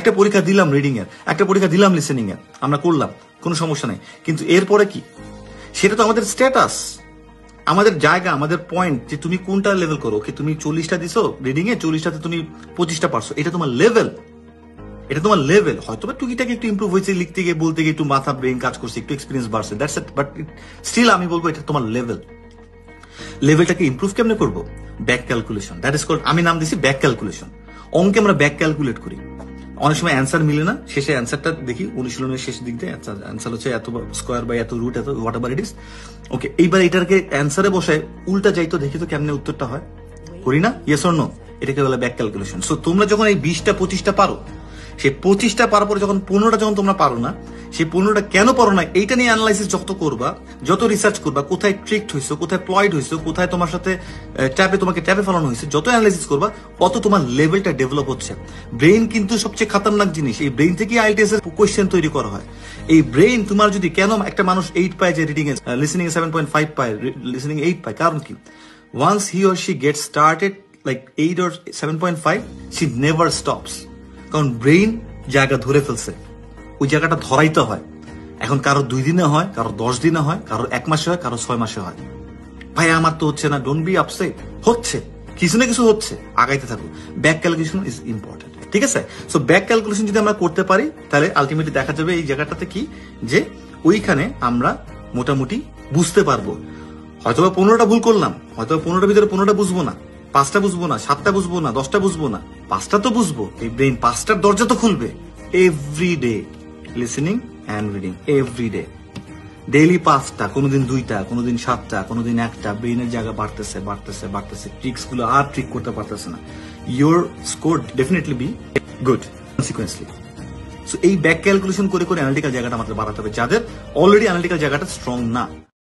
একটা পরীক্ষা দিলাম রিডিং এর, একটা পরীক্ষা দিলাম লিসেনিং এর, আমরা করলাম, কোনো সমস্যা নাই, কিন্তু এরপরে কি? সেটা তো আমাদের স্ট্যাটাস, আমাদের জায়গা, আমাদের পয়েন্ট, যে তুমি কোনটা লেভেল করো। ওকে, তুমি 40টা দিছো রিডিং এ, 40টাতে তুমি 25টা পারছো, এটা তোমার লেভেল, এটা তোমার লেভেল। হয়তো বা টুকিটাকে একটু ইমপ্রুভ হয়েছে, লিখতে গিয়ে বলতে গিয়ে একটু মাথা ব্রেন কাজ করছে, একটু এক্সপিরিয়েন্স বাড়ছে, দ্যাটস ইট, বাট স্টিল আমি বলবো এটা তোমার লেভেল। লেভেলটাকে ইমপ্রুভ কেমনে করবো? Back calculation, that is called, আমি নাম দিছি ব্যাক ক্যালকুলেশন। অঙ্কে আমরা ব্যাক ক্যালকুলেট করি, অনেক সময় অ্যান্সার মিলে না, শেষে অ্যান্সারটা দেখি অনুশীলনের শেষ দিক দিয়ে, অ্যান্সার হচ্ছে এত স্কোয়ার বাই এত রুট এত হোয়াট এভার ইট ইজ। ওকে, এইবার এটাকে অ্যান্সারে বসায় উল্টা যাই তো দেখি তো কেমনে উত্তরটা হয়, করি না? Yes or no? এটাকে বলে ব্যাক ক্যালকুলেশন। সো তোমরা যখন এই 20টা 25টা পারো, সেই 25টা পারার পরে যখন 15টা যখন তোমরা পারো না, সেই 15টা কেন পারো না এইটা নিয়ে অ্যানালাইসিস যত করবা, যত রিসার্চ করবা, কোথায় ট্রিকড হয়েছে, কোথায় প্লয়েড হয়েছে, কোথায় তোমার সাথে তোমাকে ট্যাপে ফেলানো হয়েছে, যত অ্যানালাইসিস করবা অত তোমার লেভেলটা ডেভেলপ হচ্ছে। ব্রেইন কিন্তু সবচেয়ে খাতারনাক জিনিস, এই ব্রেইন থেকে আইএলটিএস এর কোয়েশ্চেন তৈরি করা হয়। এই ব্রেইন তোমার যদি, কেন একটা মানুষ 8 পায় যে রিডিং এ, লিসেনিং এ 7.5 পায়, লিসেনিং 8 পায়, কারণ কি? Once he or she get started like 8 or 7.5, she never stops, কারণ ব্রেইন জায়গা ধরে ফেলছে, ওই জায়গাটা ধরাইতে হয়। এখন কারো 2 দিনে হয়, কারো 10 দিনে হয়, কারো 1 মাসে হয়, কারো 6 মাসে হয়। ভাই আমার তো হচ্ছে না, ডোন্ট বি আপসেট, হচ্ছে কিছু না কিছু হচ্ছে, আগাইতে থাকো। ব্যাক ক্যালকুলেশন ইজ ইম্পর্টেন্ট, ঠিক আছে? সো ব্যাক ক্যালকুলেশন যদি আমরা করতে পারি, তাহলে আলটিমেটলি দেখা যাবে এই জায়গাটাতে কি, যে ওইখানে আমরা মোটামুটি বুঝতে পারবো। হয়তো 15টা ভুল করলাম, হয়তো 15টার ভিতরে 15টা বুঝবো না, 5টা বুঝবো না, 7টা বুঝবো না, 10টা বুঝবো না, 5টা তো বুঝবো। এই ব্রেইন 5টার দরজা তো খুলবে every day, listening and reading every day, daily 5টা, কোনোদিন 2টা, কোনোদিন 7টা, কোনোদিন 1টা, ব্রেইনের জায়গা বাড়তেছে বাড়তেছে বাড়তেছে, ট্রিক্স গুলো আর ট্রিক করতে পারতেছে না। Your score definitely be good consequently. So এই ব্যাক ক্যালকুলেশন করে করে অ্যানালিটিক্যাল জায়গাটা আমাদের বাড়াতে হবে, যাদের অলরেডি অ্যানালিটিক্যাল জায়গাটা স্ট্রং না।